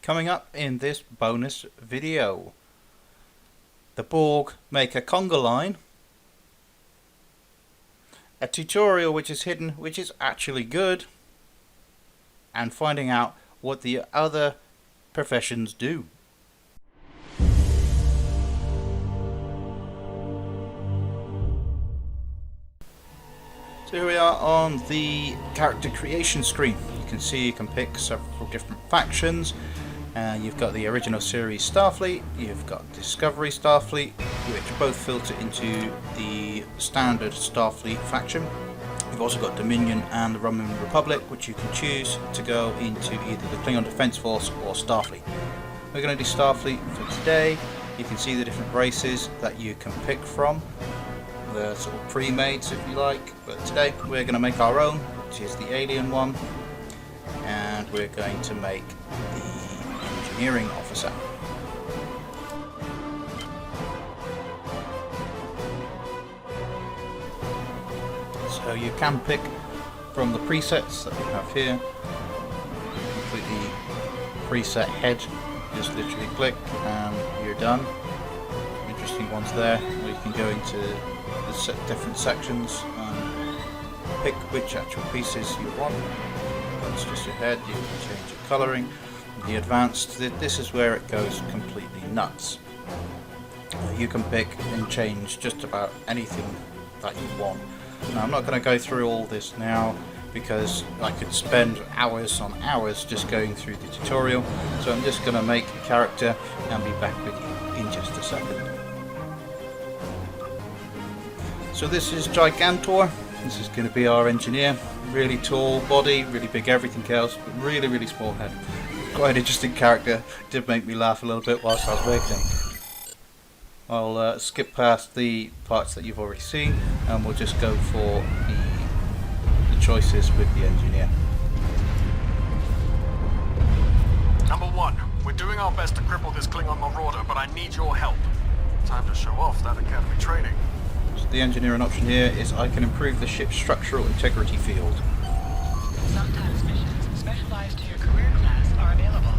Coming up in this bonus video, the Borg make a conga line, a tutorial which is hidden which is actually good, and finding out what the other professions do. So here we are on the character creation screen. You can see you can pick several different factions. You've got the original series Starfleet, you've got Discovery Starfleet, which both filter into the standard Starfleet faction. You've also got Dominion and the Roman Republic, which you can choose to go into either the Klingon Defense Force or Starfleet. We're going to do Starfleet for today. You can see the different races that you can pick from, the sort of pre-mades if you like, but today we're going to make our own, which is the alien one, and we're going to make the engineering officer. So you can pick from the presets that we have here. Completely preset head, just literally click and you're done. Interesting ones there where you can go into the different sections and pick which actual pieces you want. That's just your head. You can change your colouring. The advanced, this is where it goes completely nuts. You can pick and change just about anything that you want. Now I'm not going to go through all this now because I could spend hours on hours just going through the tutorial, so I'm just going to make a character and be back with you in just a second. So this is Gigantor. This is going to be our engineer. Really tall body, really big everything else, but really small head. Quite an interesting character. Did make me laugh a little bit whilst I was making it. I'll skip past the parts that you've already seen and we'll just go for the choices with the engineer. Number one, we're doing our best to cripple this Klingon marauder, but I need your help. Time to show off that academy training. So the engineering option here is I can improve the ship's structural integrity field. Sometimes missions specialized to your career class are available.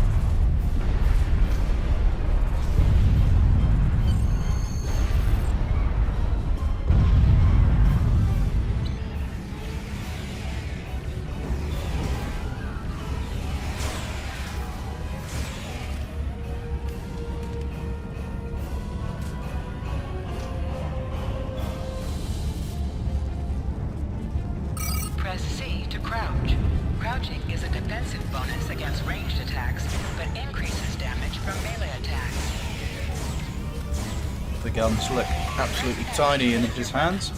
Press C to crouch. Crouching is a defensive bonus against ranged attacks, but increases damage from melee attacks. The guns look absolutely tiny in his hands.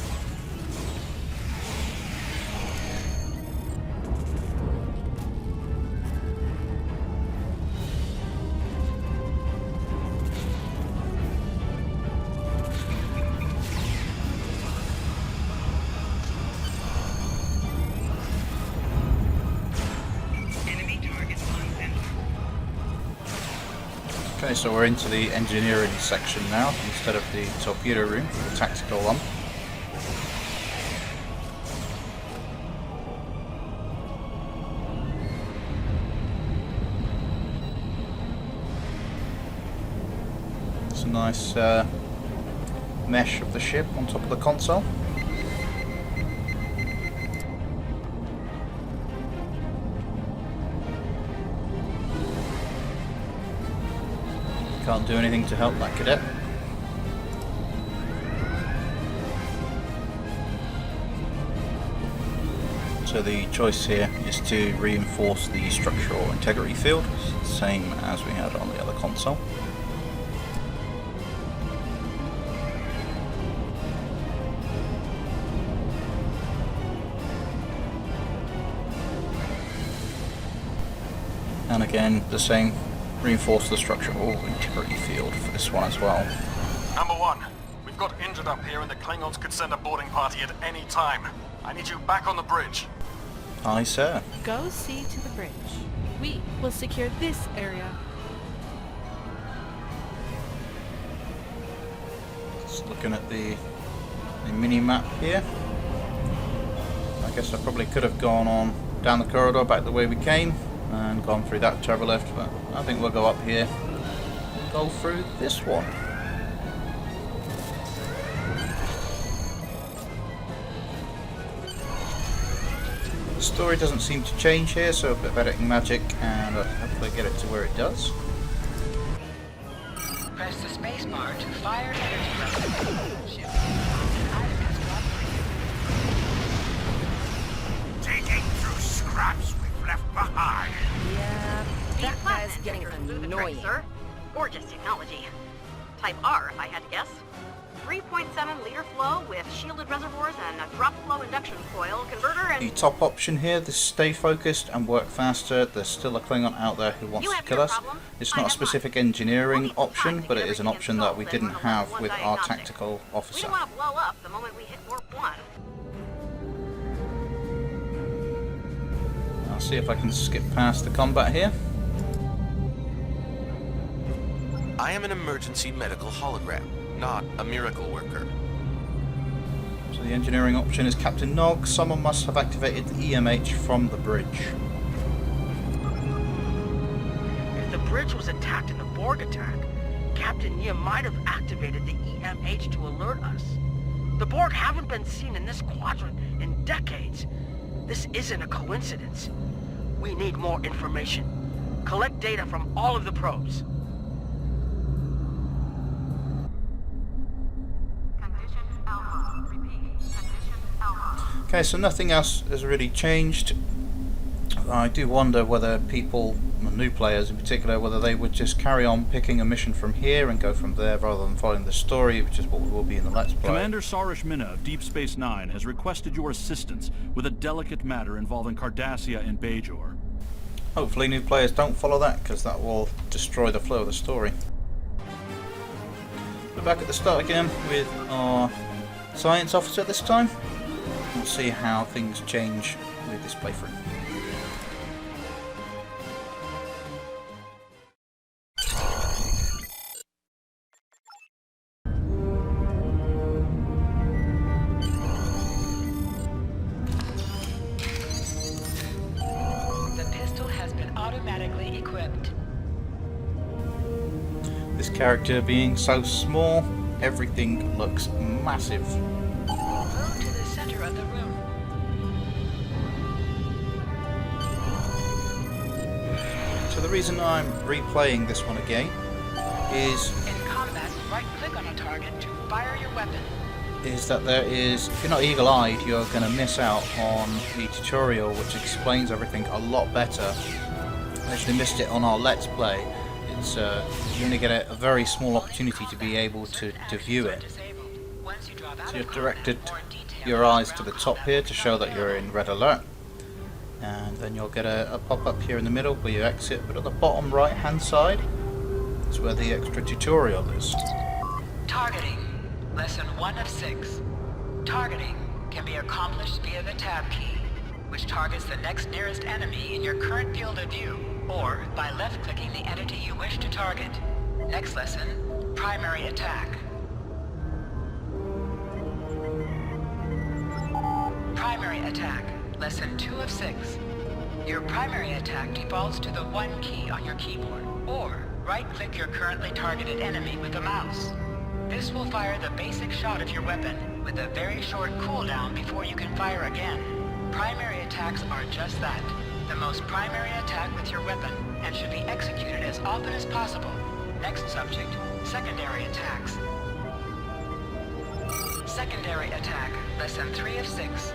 Okay, so we're into the engineering section now, instead of the torpedo room, the tactical one. It's a nice mesh of the ship on top of the console. Can't do anything to help that cadet. So the choice here is to reinforce the structural integrity field, same as we had on the other console. And again, the same. Reinforce the structural integrity field for this one as well. Number one, we've got injured up here and the Klingons could send a boarding party at any time. I need you back on the bridge. Aye, sir. Go see to the bridge. We will secure this area. Just looking at the mini map here. I guess I probably could have gone on down the corridor back the way we came, and gone through that turbo lift, but I think we'll go up here and go through this one. The story doesn't seem to change here, so a bit of editing magic and I'll hopefully get it to where it does. Press the spacebar to fire energy weapon. Ship. Item has dropped. Digging through scraps we've left behind. Yeah, that guy's Plasma getting injectors do the trick, annoying. sir. Gorgeous technology. Type R, if I had to guess. 3.7 liter flow with shielded reservoirs and a drop flow induction coil converter and... The top option here, this stay focused and work faster. There's still a Klingon out there who wants You to have kill your us. problem. It's I not a have specific mine. We'll engineering need some time option, to but get it is an everything option that we installed didn't and run a have level with one our diagnostic. tactical We officer. don't want to blow up the moment we hit warp 1. I'll see if I can skip past the combat here. I am an emergency medical hologram, not a miracle worker. So the engineering option is Captain Nog. Someone must have activated the EMH from the bridge. If the bridge was attacked in the Borg attack, Captain Nia might have activated the EMH to alert us. The Borg haven't been seen in this quadrant in decades. This isn't a coincidence. We need more information. Collect data from all of the probes. Condition Alpha. Repeat. Condition Alpha. Okay, so nothing else has really changed. I do wonder whether people, new players in particular, whether they would just carry on picking a mission from here and go from there rather than following the story, which is what will be in the Let's Play. Commander Sarish Minna of Deep Space Nine has requested your assistance with a delicate matter involving Cardassia and Bajor. Hopefully new players don't follow that, because that will destroy the flow of the story. We're back at the start again with our science officer this time. We'll see how things change with this playthrough. The pistol has been automatically equipped. This character being so small, everything looks massive. Move to the center of the room. So the reason I'm replaying this one again is In combat, right-click on a target to fire your weapon. that there is, if you're not eagle-eyed, you're going to miss out on the tutorial which explains everything a lot better. I actually missed it on our Let's Play. It's you only get a very small opportunity to be able to view it. So you've directed your eyes to the top here to show that you're in red alert. And then you'll get a pop-up here in the middle where you exit, but at the bottom right hand side is where the extra tutorial is. Targeting. Lesson 1 of 6. Targeting can be accomplished via the tab key, which targets the next nearest enemy in your current field of view, or by left-clicking the entity you wish to target. Next lesson, primary attack. Primary attack. Lesson 2 of 6. Your primary attack defaults to the 1 key on your keyboard, or right-click your currently targeted enemy with the mouse. This will fire the basic shot of your weapon, with a very short cooldown before you can fire again. Primary attacks are just that, the most primary attack with your weapon, and should be executed as often as possible. Next subject, secondary attacks. Secondary attack, lesson 3 of 6.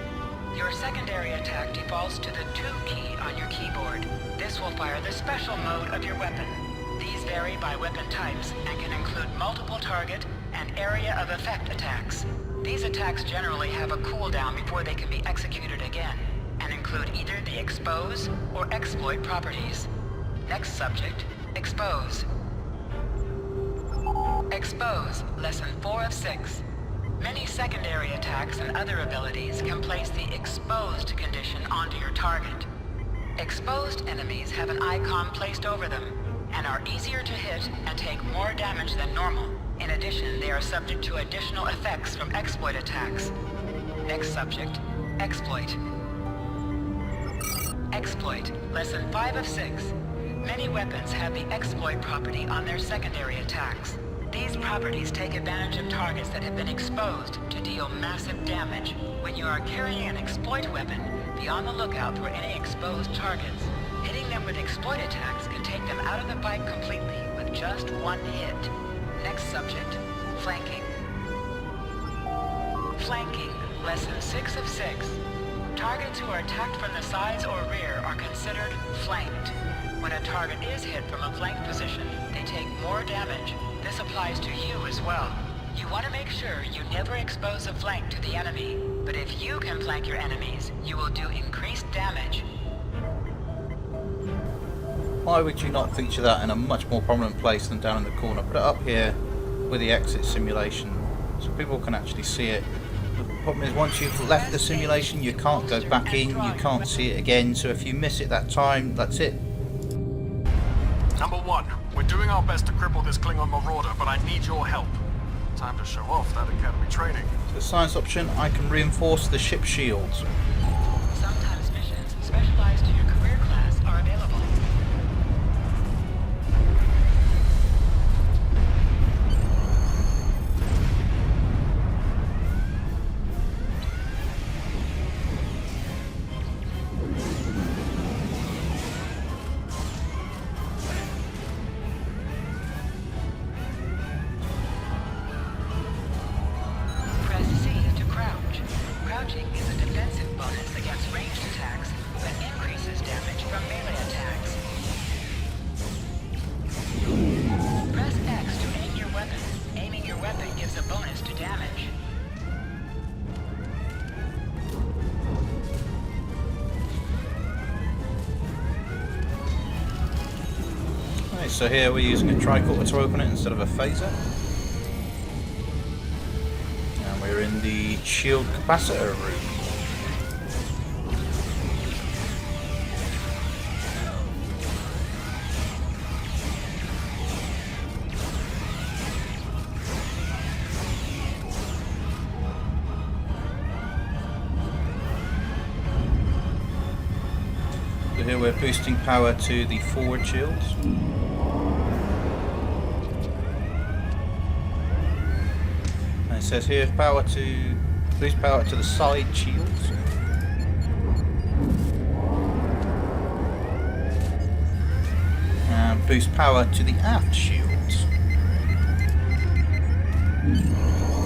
Your secondary attack defaults to the 2 key on your keyboard. This will fire the special mode of your weapon. These vary by weapon types and can include multiple target and area of effect attacks. These attacks generally have a cooldown before they can be executed again, and include either the expose or exploit properties. Next subject, expose. Expose, lesson 4 of 6. Many secondary attacks and other abilities can place the exposed condition onto your target. Exposed enemies have an icon placed over them, and are easier to hit and take more damage than normal. In addition, they are subject to additional effects from exploit attacks. Next subject, exploit. Exploit, Lesson 5 of 6. Many weapons have the exploit property on their secondary attacks. These properties take advantage of targets that have been exposed to deal massive damage. When you are carrying an exploit weapon, be on the lookout for any exposed targets. Hitting them with exploit attacks can take them out of the fight completely with just one hit. Next subject, flanking. Flanking, Lesson 6 of 6. Targets who are attacked from the sides or rear are considered flanked. When a target is hit from a flank position, they take more damage. This applies to you as well. You want to make sure you never expose a flank to the enemy, but if you can flank your enemies, you will do increased damage. Why would you not feature that in a much more prominent place than down in the corner? Put it up here with the exit simulation so people can actually see it. The problem is once you've left the simulation, you can't go back in, you can't see it again, so if you miss it that time, that's it. Number 1, we're doing our best to cripple this Klingon Marauder, but I need your help. Time to show off that Academy training. So the science option, I can reinforce the ship shields. Sometimes missions specialized to your career class are available. Press C to crouch. Crouching is a defensive bonus against ranged attacks that increases damage from melee attacks. Press X to aim your weapon. Aiming your weapon gives a bonus to damage. Okay, so here we're using a tricorder to open it instead of a phaser. And we're in the shield capacitor room. So here we're boosting power to the forward shields. And it says here boost power to the side shields. And boost power to the aft shields.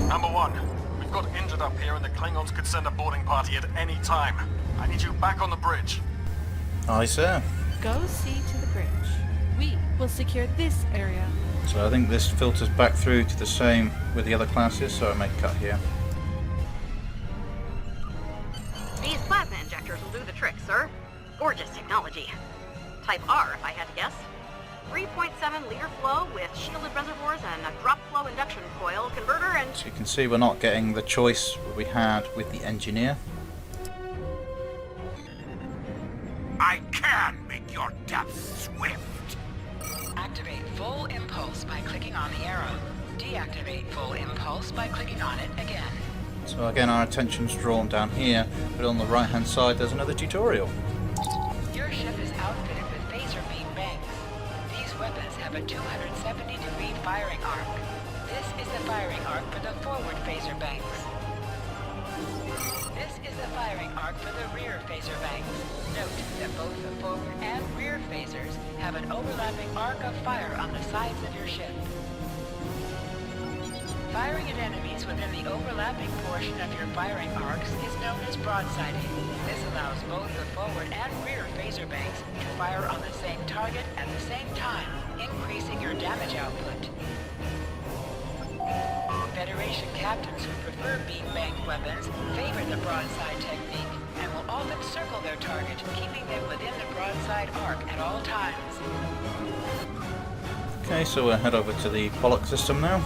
Number 1, we've got injured up here and the Klingons could send a boarding party at any time. I need you back on the bridge. Aye, sir. Go see to the bridge. We will secure this area. So I think this filters back through to the same with the other classes, so I may cut here. These plasma injectors will do the trick, sir. Gorgeous technology. Type R, if I had to guess. 3.7 liter flow with shielded reservoirs and a drop flow induction coil converter and... So you can see we're not getting the choice we had with the engineer. I can make your death swift. Activate full impulse by clicking on the arrow. Deactivate full impulse by clicking on it again. So again, our attention's drawn down here, but on the right hand side there's another tutorial. Your ship is outfitted with phaser beam banks. These weapons have a 270-degree firing arc. This is the firing arc for the forward phaser banks. This is the firing arc for the rear phaser banks. Note that both the forward and rear phasers have an overlapping arc of fire on the sides of your ship. Firing at enemies within the overlapping portion of your firing arcs is known as broadsiding. This allows both the forward and rear phaser banks to fire on the same target at the same time, increasing your damage output. Federation captains who prefer beam bank weapons favor the broadside technique and will often circle their target, keeping them within the broadside arc at all times. Okay, so we'll head over to the Pollock system now.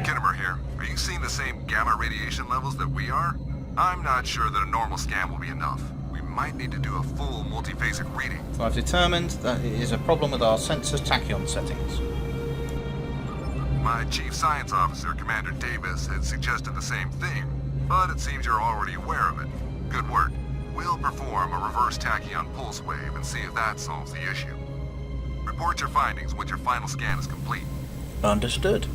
Kittimer here. Are you seeing the same gamma radiation levels that we are? I'm not sure that a normal scan will be enough. We might need to do a full multiphasic reading. So I've determined that it is a problem with our sensor tachyon settings. My chief science officer, Commander Davis, had suggested the same thing, but it seems you're already aware of it. Good work. We'll perform a reverse tachyon pulse wave and see if that solves the issue. Report your findings once your final scan is complete. Understood.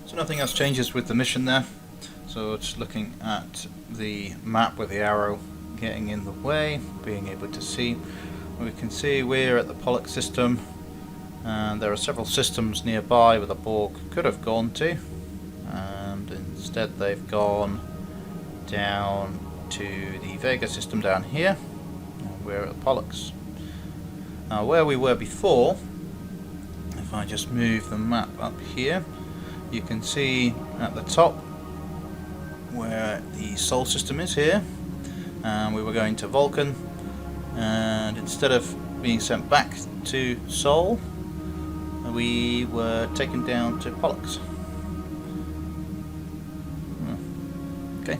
So nothing else changes with the mission there. So just looking at the map with the arrow getting in the way, being able to see. We can see we're at the Pollux system, and there are several systems nearby where the Borg could have gone to, and instead they've gone down to the Vega system down here, and we're at Pollux. Now where we were before, if I just move the map up here, you can see at the top where the Sol system is here, and we were going to Vulcan, and instead of being sent back to Sol, we were taken down to Pollux. Okay.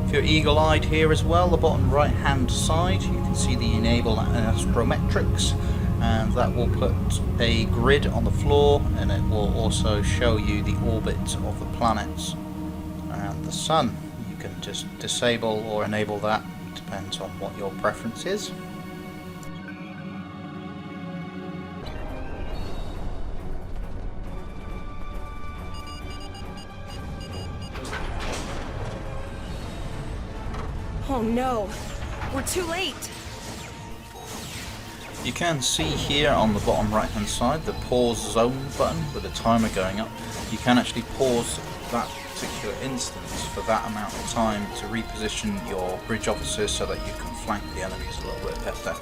If you're eagle-eyed here as well, the bottom right hand side, you can see the enable astrometrics, and that will put a grid on the floor, and it will also show you the orbit of the planets and the sun. You can just disable or enable that, depends on what your preference is. Oh no, we're too late. You can see here on the bottom right hand side the pause zone button with the timer going up. You can actually pause that particular instance for that amount of time to reposition your bridge officers so that you can flank the enemies a little bit better.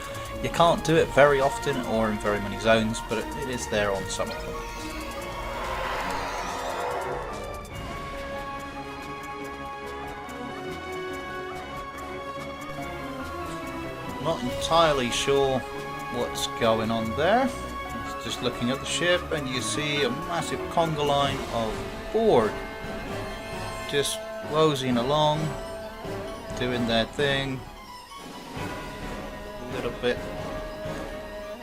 You can't do it very often or in very many zones, but it is there on some of them. Not entirely sure what's going on there. It's just looking at the ship, and you see a massive conga line of Borg just moseying along, doing their thing. A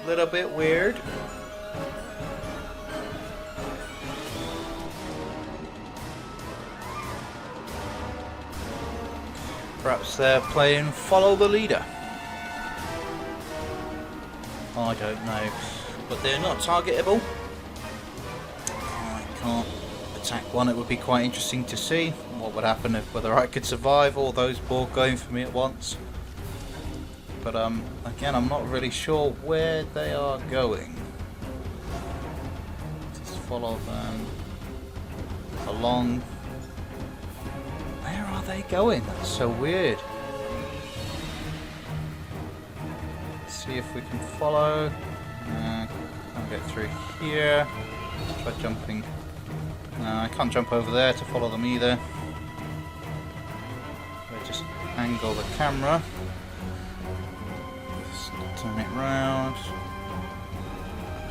little bit weird. Perhaps they're playing follow the leader. I don't know, but they're not targetable. I can't attack one. It would be quite interesting to see what would happen if whether I could survive all those Borg going for me at once. But again, I'm not really sure where they are going. Just follow them along. Where are they going? That's so weird. See if we can follow. Can't get through here. Let's try jumping. I can't jump over there to follow them either. So just angle the camera. Just turn it round.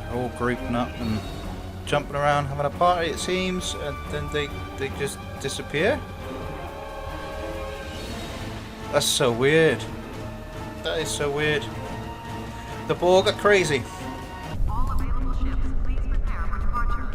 They're all grouping up and jumping around, having a party it seems, and then they just disappear. That's so weird. That is so weird. The Borg are crazy. All available ships, please prepare for departure.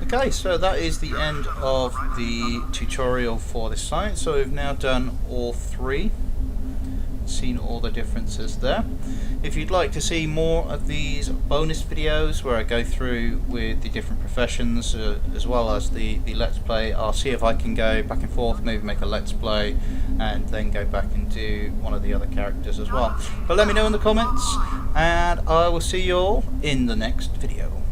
Okay, so that is the end of the tutorial for this site. So we've now done all three, seen all the differences there. If you'd like to see more of these bonus videos where I go through with the different professions as well as the Let's Play, I'll see if I can go back and forth, maybe make a Let's Play and then go back and do one of the other characters as well. But let me know in the comments, and I will see you all in the next video.